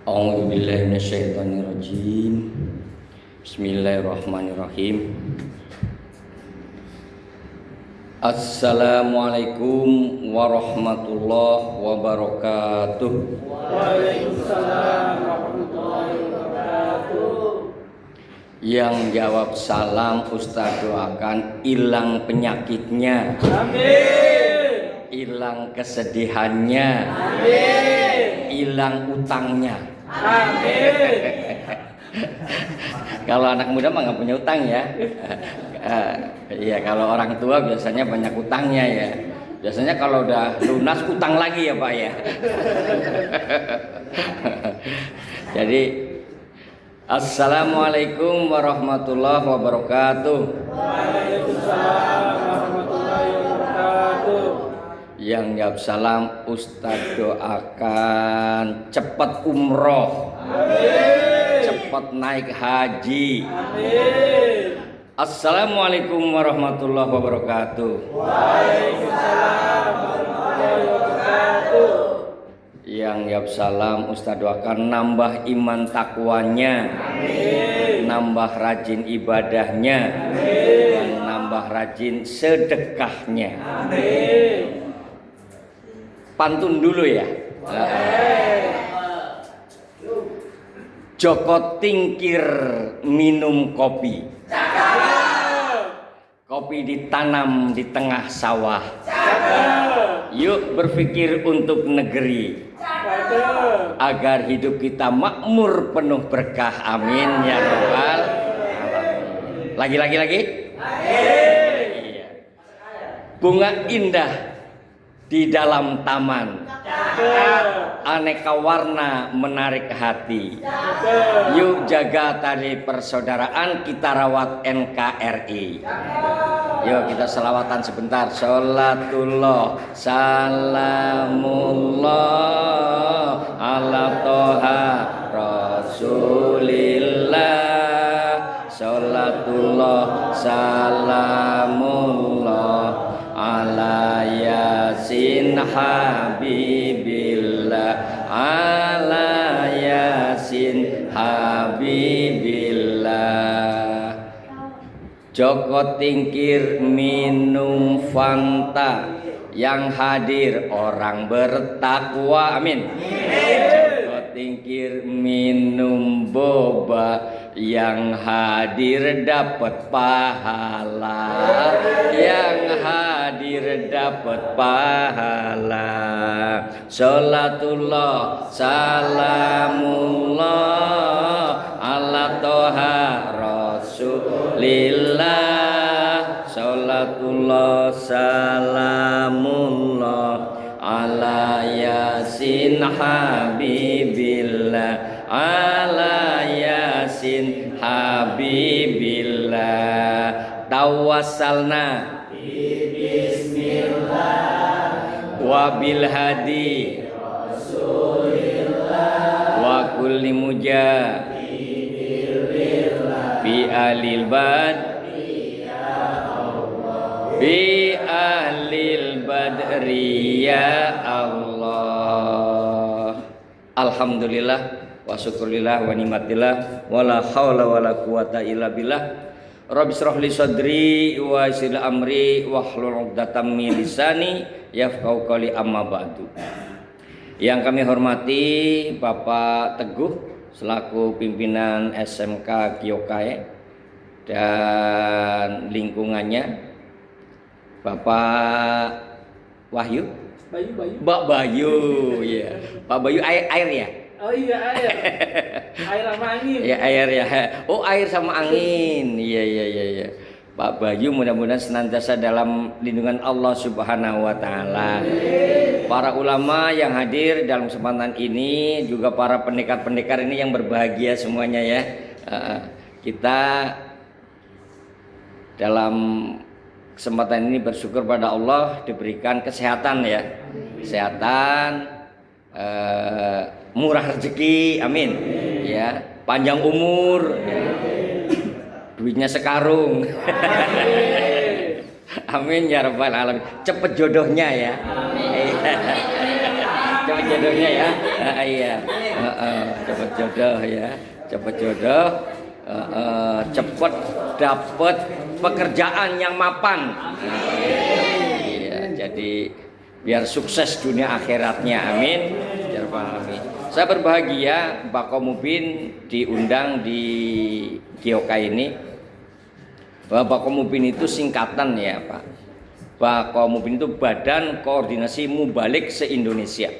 A'udzu billahi minasyaitonir rajim. Bismillahirrahmanirrahim. Assalamualaikum warahmatullahi wabarakatuh. Waalaikumsalam warahmatullahi wabarakatuh. Yang jawab salam Ustaz doakan hilang penyakitnya, Amin. hilang kesedihannya, Amin. hilang utangnya. Amin. Kalau anak muda mah nggak punya utang ya. Iya, kalau orang tua biasanya banyak utangnya ya. Biasanya kalau udah lunas utang lagi ya Pak ya. Jadi Assalamualaikum warahmatullahi wabarakatuh. Waalaikumsalam warahmatullahi wabarakatuh. Yang jawab salam Ustadz doakan cepat umroh, Amin. cepat naik haji. Amin. Assalamualaikum warahmatullahi wabarakatuh. Waalaikumsalam warahmatullahi wabarakatuh. Yang jawab salam Ustadz doakan nambah iman takwanya, Amin. nambah rajin ibadahnya, dan nambah rajin sedekahnya. Amin. Pantun dulu ya. Joko tingkir minum kopi. Kopi ditanam di tengah sawah. Yuk berpikir untuk negeri agar hidup kita makmur penuh berkah. Amin ya rabbal alamin. Lagi. Iya. Bunga indah di dalam taman, aneka warna menarik hati. Yuk jaga tali persaudaraan, kita rawat NKRI. Yuk kita selawatan sebentar. Sholatullah salamullah ala toha rasulillah. Sholatullah salamullah ala yasin habibillah, ala yasin habibillah. Joko tingkir minum Fanta, yang hadir orang bertakwa. Amin. Joko tingkir minum boba, yang hadir dapat pahala, yang hadir dapat pahala. Sholatullah salamullah ala toha rasulillah. Sholatullah salamullah ala yasin habibillah, ala yasin habibillah. Tawassalna bismillah wabil hadi rasulillah wa kulli mujahidillah bi alil bad bi ahlil badri ya Allah. Alhamdulillah wa syukurillah wa nikmatillah wa la haula wa la quwata illa billah. Rabbi shrah li sadri wa yassir amri wahlul 'uqdatam min lisani yafqahu qawli amma ba'du. Yang kami hormati Bapak Teguh selaku pimpinan SMK Kyokai dan lingkungannya, Bapak Wahyu, Mbak Bayu, ya. Pak Bayu air ya? Oh iya, air. Air sama angin. Ya air ya. Oh air sama angin. Iya. Pak Bayu mudah-mudahan senantiasa dalam lindungan Allah Subhanahu wa taala. Para ulama yang hadir dalam kesempatan ini, juga para pendekar-pendekar ini yang berbahagia semuanya ya. Kita dalam kesempatan ini bersyukur pada Allah diberikan kesehatan ya. Kesehatan, murah rezeki, amin. Ya, panjang umur, ya. Duitnya sekarung. Amin ya rabbal alamin. Cepet jodohnya ya. cepet jodohnya ya. Iya. Cepet jodoh ya. Cepet jodoh. Cepet dapat pekerjaan yang mapan. Iya, jadi biar sukses dunia akhiratnya. Amin. Ya Rabbal alamin. Saya berbahagia Pak Komubin diundang di Gioka ini. Bahwa Komubin itu singkatan ya Pak. Komubin itu Badan Koordinasi Mubalik se-Indonesia.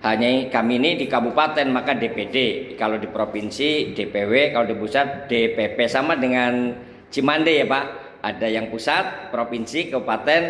Hanya kami ini di kabupaten maka DPD, kalau di provinsi DPW, kalau di pusat DPP, sama dengan Cimande ya Pak. Ada yang pusat, provinsi, kabupaten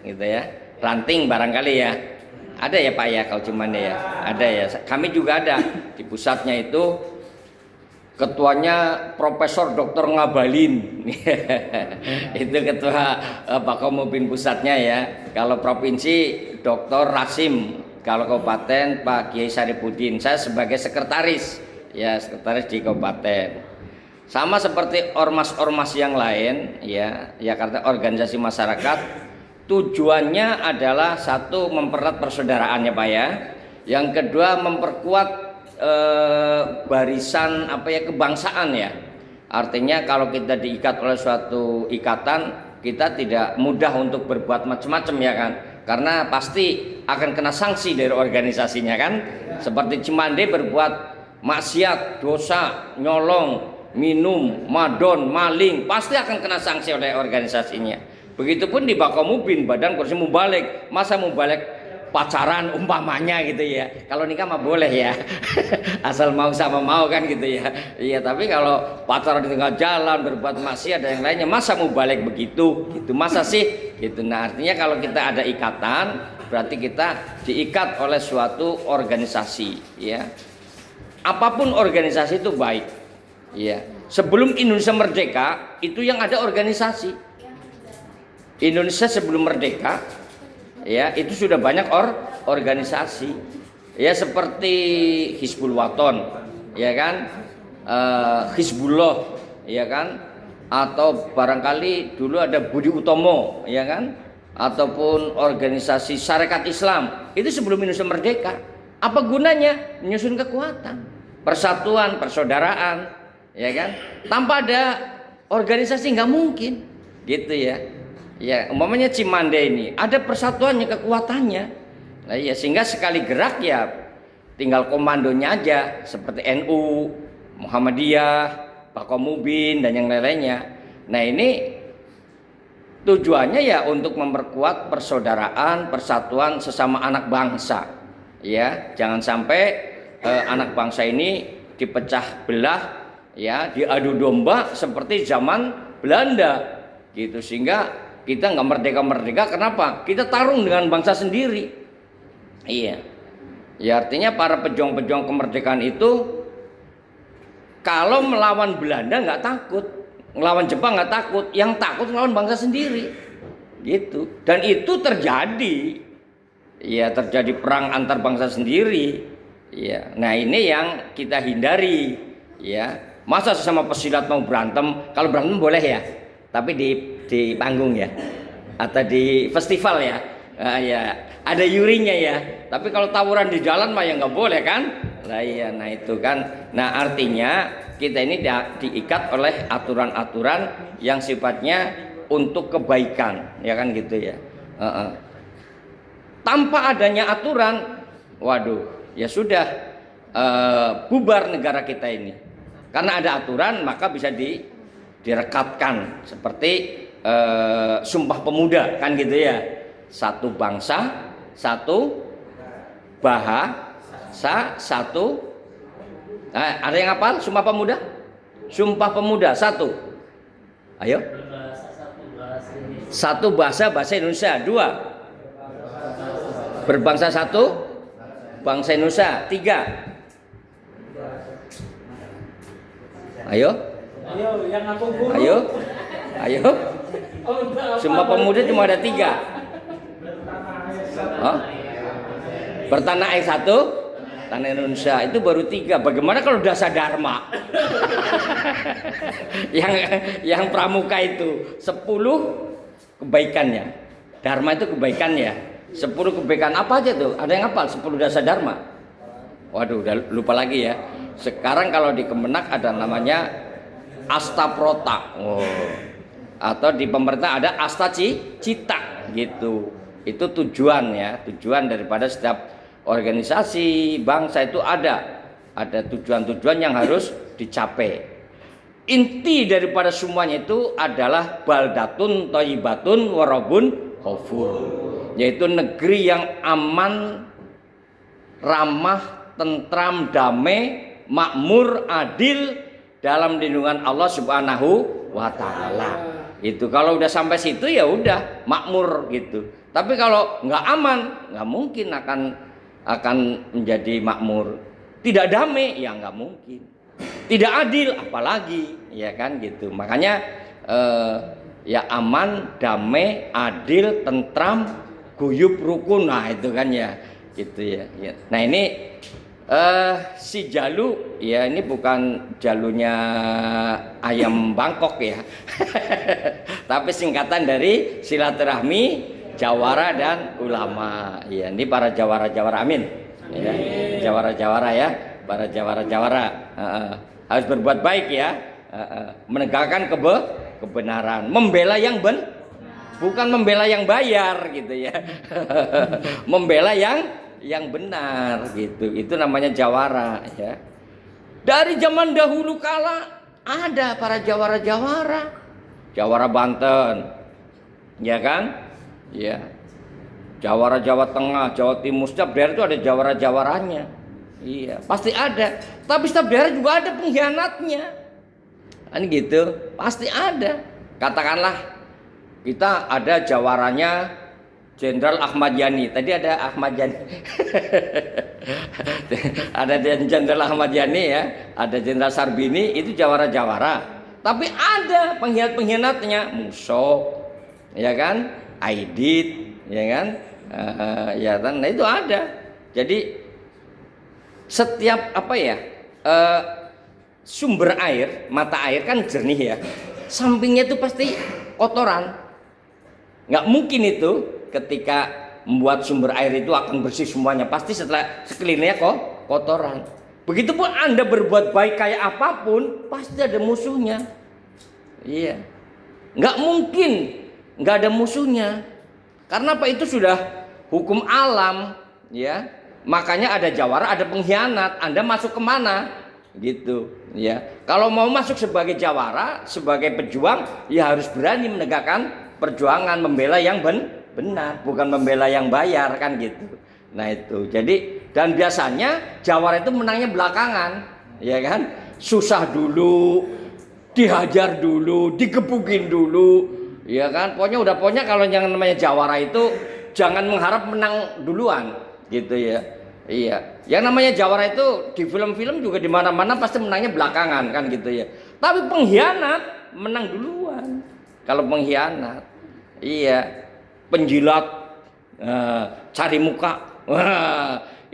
gitu ya. Ranting barangkali ya. Ada ya Pak ya kalau Cimande ya. Ada ya. Kami juga ada di pusatnya itu ketuanya Profesor Dr. Ngabalin. Itu ketua Pak Komubin pusatnya ya. Kalau provinsi Dr. Rasim, kalau kabupaten Pak Kiai Saripudin. Saya sebagai sekretaris ya, sekretaris di kabupaten. Sama seperti ormas-ormas yang lain ya, karena organisasi masyarakat tujuannya adalah satu mempererat persaudaraan ya Pak ya. Yang kedua memperkuat barisan kebangsaan ya. Artinya kalau kita diikat oleh suatu ikatan, kita tidak mudah untuk berbuat macam-macam ya kan, karena pasti akan kena sanksi dari organisasinya kan. Seperti Cimande berbuat maksiat, dosa, nyolong, minum, madon, maling, pasti akan kena sanksi oleh organisasinya. Begitupun di Bakomubin, Badan Koordinasi Mubalik. Masa mubalik pacaran umpamanya gitu ya. Kalau nikah mah boleh ya. Asal mau sama mau kan gitu ya. Iya, tapi kalau pacaran di tengah jalan berbuat maksiat dan yang lainnya, masa mubalik begitu? Gitu masa sih? Gitu. Nah, artinya kalau kita ada ikatan, berarti kita diikat oleh suatu organisasi ya. Apapun organisasi itu baik. Ya. Sebelum Indonesia merdeka, itu yang ada organisasi. Indonesia sebelum merdeka ya, itu sudah banyak organisasi ya, seperti Hizbul Waton ya kan, Hizbullah ya kan, atau barangkali dulu ada Budi Utomo ya kan, ataupun organisasi Syarikat Islam. Itu sebelum Indonesia merdeka. Apa gunanya? Menyusun kekuatan, persatuan, persaudaraan ya kan. Tanpa ada organisasi nggak mungkin gitu ya. Ya, umpamanya Cimande ini ada persatuannya, kekuatannya. Nah, ya sehingga sekali gerak ya tinggal komandonya aja, seperti NU, Muhammadiyah, Pak Komubin dan yang lain-lainnya. Nah, ini tujuannya ya untuk memperkuat persaudaraan, persatuan sesama anak bangsa. Ya, jangan sampai anak bangsa ini dipecah belah ya, diadu domba seperti zaman Belanda gitu, sehingga kita nggak merdeka-merdeka. Kenapa? Kita tarung dengan bangsa sendiri. Iya. Ya artinya para pejuang-pejuang kemerdekaan itu kalau melawan Belanda nggak takut, melawan Jepang nggak takut, yang takut melawan bangsa sendiri. Gitu. Dan itu terjadi. Ya, terjadi perang antar bangsa sendiri. Ya. Nah, ini yang kita hindari. Ya. Masa sesama pesilat mau berantem? Kalau berantem boleh ya. Tapi di panggung ya, atau di festival ya, ya ada yurinya ya. Tapi kalau tawuran di jalan mah ya nggak boleh kan? Nah iya, nah itu kan. Nah artinya kita ini diikat oleh aturan-aturan yang sifatnya untuk kebaikan, ya kan gitu ya. Tanpa adanya aturan, waduh, ya sudah bubar negara kita ini. Karena ada aturan maka bisa direkatkan seperti Sumpah Pemuda kan gitu ya. Satu bangsa, satu bahasa, satu. Nah, ada yang hafal Sumpah Pemuda? Sumpah Pemuda satu. Ayo. Satu bahasa Indonesia. Dua. Berbangsa satu, bangsa Indonesia. Tiga. Ayo. Ayo, yang aku guru. Ayo. Sumpah Pemuda cuma ada 3. Oh? Bertanah air satu, tanah Indonesia itu baru 3. Bagaimana kalau dasar Dharma? yang pramuka itu 10 kebaikannya. Dharma itu kebaikannya. 10 kebaikan apa aja tuh? Ada yang hafal 10 dasar dharma? Waduh, udah lupa lagi ya. Sekarang kalau di Kemenak ada namanya Astaprota. Oh. Atau di pemerintah ada Cita gitu. Itu tujuan ya, tujuan daripada setiap organisasi bangsa itu ada tujuan-tujuan yang harus dicapai. Inti daripada semuanya itu adalah baldatun thayyibatun warabun ghafur, yaitu negeri yang aman, ramah, tentram, damai, makmur, adil dalam lindungan Allah Subhanahu wa taala. Itu kalau udah sampai situ ya udah makmur gitu. Tapi kalau nggak aman, nggak mungkin akan menjadi makmur. Tidak damai ya nggak mungkin. Tidak adil apalagi, ya kan gitu. Makanya ya aman, damai, adil, tentram, guyub, rukun. Nah itu kan ya, gitu ya. Nah ini si jalu, ya ini bukan jalunya ayam Bangkok ya, tapi singkatan dari silaturahmi, jawara dan ulama. Ya ini para jawara-jawara, amin. Ya, jawara-jawara ya. Para jawara-jawara harus berbuat baik ya, menegakkan kebenaran, membela yang bukan membela yang bayar gitu ya. Membela yang benar gitu. Itu namanya jawara ya. Dari zaman dahulu kala ada para jawara-jawara. Jawara Banten, ya kan? Ya. Jawara Jawa Tengah, Jawa Timur, setiap daerah itu ada jawara-jawaranya. Iya, pasti ada. Tapi setiap daerah juga ada pengkhianatnya. Kan gitu, pasti ada. Katakanlah kita ada jawarannya Jenderal Ahmad Yani. Tadi ada Ahmad Yani. Ada Jenderal Ahmad Yani ya, ada Jenderal Sarbini, itu jawara-jawara. Tapi ada pengkhianat-pengkhianatnya, Muso, ya kan? Aidit, ya kan? Ya kan? Nah itu ada. Jadi setiap sumber air, mata air kan jernih ya, sampingnya itu pasti kotoran. Nggak mungkin itu ketika membuat sumber air itu akan bersih semuanya, pasti setelah sekelilingnya kok kotoran. Begitupun Anda berbuat baik kayak apapun, pasti ada musuhnya. Iya, nggak mungkin nggak ada musuhnya, karena apa, itu sudah hukum alam ya. Makanya ada jawara, ada pengkhianat. Anda masuk kemana? Gitu, ya. Kalau mau masuk sebagai jawara, sebagai pejuang, ya harus berani menegakkan perjuangan, membela yang benar, bukan membela yang bayar kan gitu. Nah itu. Jadi dan biasanya jawara itu menangnya belakangan, ya kan? Susah dulu, dihajar dulu, digebukin dulu, ya kan? Pokoknya kalau yang namanya jawara itu jangan mengharap menang duluan, gitu ya. Iya, yang namanya jawara itu di film-film juga di mana-mana pasti menangnya belakangan kan gitu ya. Tapi pengkhianat menang duluan. Kalau pengkhianat, iya, penjilat, cari muka,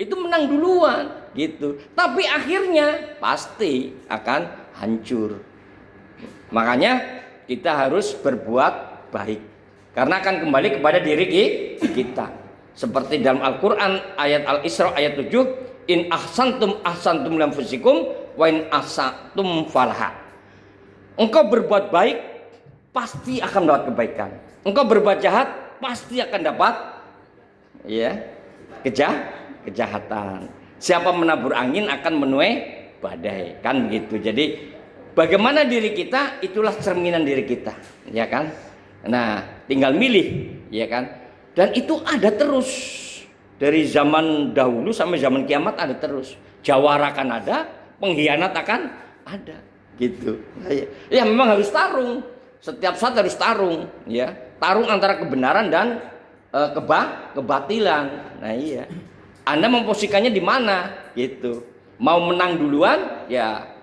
itu menang duluan gitu. Tapi akhirnya pasti akan hancur. Makanya kita harus berbuat baik, karena akan kembali kepada diri kita. Seperti dalam Al-Quran ayat Al-Isra ayat 7, in ahsantum ahsantum lanfusikum wa in ahsatum falaha. Engkau berbuat baik pasti akan mendapat kebaikan. Engkau berbuat jahat pasti akan dapat ya kejahatan. Siapa menabur angin akan menuai badai, kan begitu. Jadi bagaimana diri kita, itulah cerminan diri kita, ya kan? Nah, tinggal milih, ya kan? Dan itu ada terus dari zaman dahulu sampai zaman kiamat, ada terus. Jawara akan ada, pengkhianat akan ada, gitu. Ya memang harus tarung. Setiap saat harus tarung, ya. Tarung antara kebenaran dan kebatilan. Nah iya. Anda memposisikannya di mana, gitu. Mau menang duluan, ya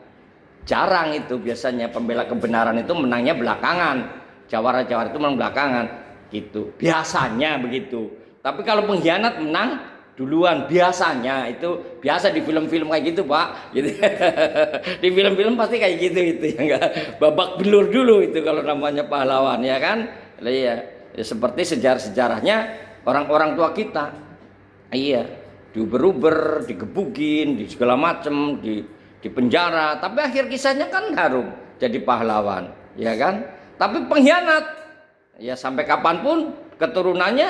jarang itu biasanya. Pembela kebenaran itu menangnya belakangan. Jawara-jawara itu menang belakangan. Gitu biasanya begitu. Tapi kalau pengkhianat menang duluan biasanya. Itu biasa di film-film kayak gitu Pak gitu. Di film-film pasti kayak gitu itu ya, enggak babak belur dulu itu kalau namanya pahlawan, ya kan. Ya seperti sejarah-sejarahnya orang-orang tua kita. Iya, diuber-uber, digebukin, di segala macam, di penjara, tapi akhir kisahnya kan harum, jadi pahlawan, ya kan? Tapi pengkhianat, ya sampai kapanpun keturunannya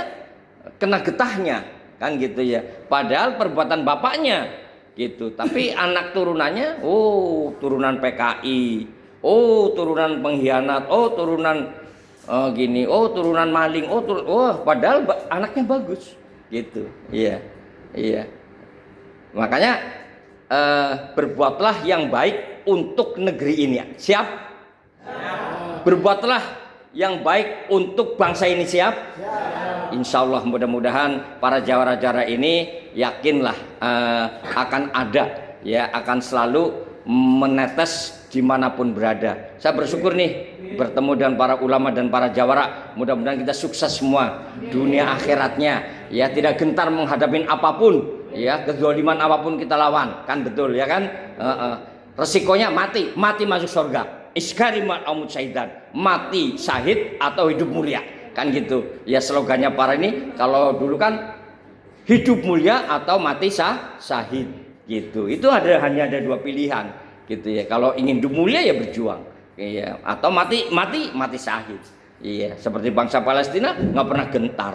kena getahnya, kan gitu ya. Padahal perbuatan bapaknya gitu, tapi anak turunannya, oh turunan PKI, oh turunan pengkhianat, oh turunan gini, oh turunan maling, padahal anaknya bagus, gitu, iya, iya. Makanya berbuatlah yang baik untuk negeri ini, siap? Berbuatlah yang baik untuk bangsa ini, siap? Insya Allah mudah-mudahan para jawara-jawara ini yakinlah akan ada, ya akan selalu menetes dimanapun berada. Saya bersyukur nih bertemu dengan para ulama dan para jawara. Mudah-mudahan kita sukses semua dunia akhiratnya, ya tidak gentar menghadapi apapun, ya kezaliman apapun kita lawan, kan betul ya kan? Resikonya mati masuk surga. Iskarimat amut syahidan, mati syahid atau hidup mulia, kan gitu. Ya slogannya para ini kalau dulu kan hidup mulia atau mati syahid, gitu. Itu hanya ada dua pilihan, gitu ya. Kalau ingin hidup mulia ya berjuang, iya. Atau mati syahid, iya. Seperti bangsa Palestina nggak pernah gentar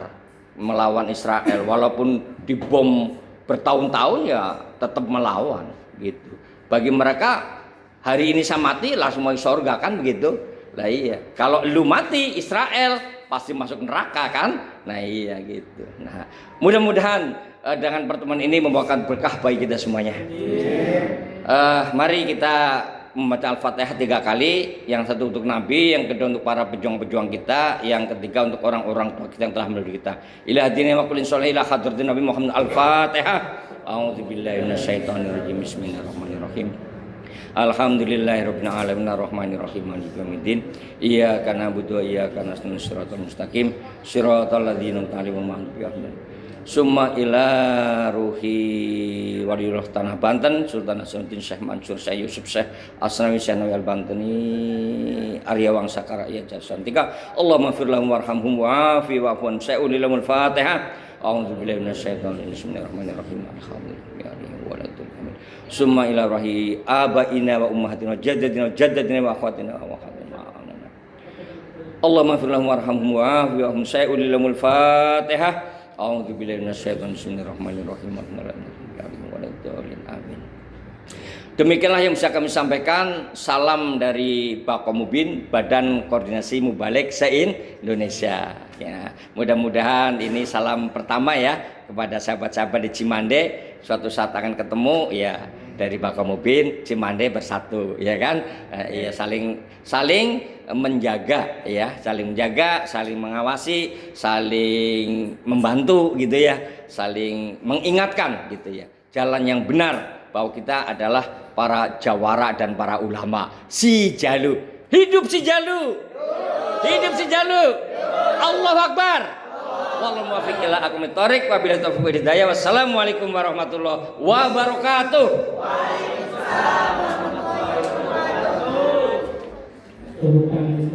melawan Israel, walaupun dibom bertahun-tahun ya tetap melawan, gitu. Bagi mereka hari ini saya mati langsung mau surga, kan begitu. Lah iya, kalau lu mati Israel pasti masuk neraka, kan? Nah iya gitu. Nah mudah-mudahan dengan pertemuan ini membawakan berkah bagi kita semuanya. Mari kita membaca Al-Fatihah 3 kali. Yang satu untuk Nabi, yang kedua untuk para pejuang-pejuang kita, yang ketiga untuk orang-orang tua kita yang telah melalui kita. Ila hadini wa kulin sholih ila hadratin Nabi Muhammad. Al-Fatihah. A'udzubillahi minasyaitonirrajim. Bismillahirrahmanirrahim. Alhamdulillahirabbil alamin arrahmanirrahim maliki yaumiddin. Iyyaka na'budu wa iyyaka nasta'in shiratal mustaqim shiratal ladzina an'amta 'alaihim. Summa ila ruhi waliullah tanah Banten Sultan Hasanuddin Syekh Mansur Syekh Yusuf Syekh Asnawi Syanawi Al-Banteni Arya Wangsa Karaya Jasantika Allahumma fir lahum warhamhum wa'afi wa'fun sa'ulilamul Fatihah. A'udzubillahi minasyaitonir rajim. Bismillahirrahmanirrahim. Alhamdulillahi walatul amin. Summa ila rahi abaina wa ummahatina wa jaddadina wa akhwatina wa akhatina. Allahumma fir lahum warhamhum wa'afi wa'fun sa'ulilamul Fatihah. A'udzubillahi minasyaitonir Bismillahirrahmanirrahim. Amin. Demikianlah yang bisa kami sampaikan. Salam dari Bakomubin, Badan Koordinasi Mubalik se-Indonesia. Ya, mudah-mudahan ini salam pertama ya kepada sahabat-sahabat di Cimande. Suatu saat akan ketemu ya dari Bakomubin, Cimande bersatu, ya kan? Ya saling menjaga, ya saling menjaga, saling mengawasi, saling membantu, gitu ya, saling mengingatkan, gitu ya, jalan yang benar bahwa kita adalah para jawara dan para ulama. Si Jalu, hidup si Jalu, hidup si Jalu. Allahu Akbar. Wallahu muwaffiq ila aqwamit thoriq wa billahi taufiq wal hidayah. Wassalamualaikum warahmatullahi wabarakatuh. Waalaikumsalam warahmatullahi wabarakatuh.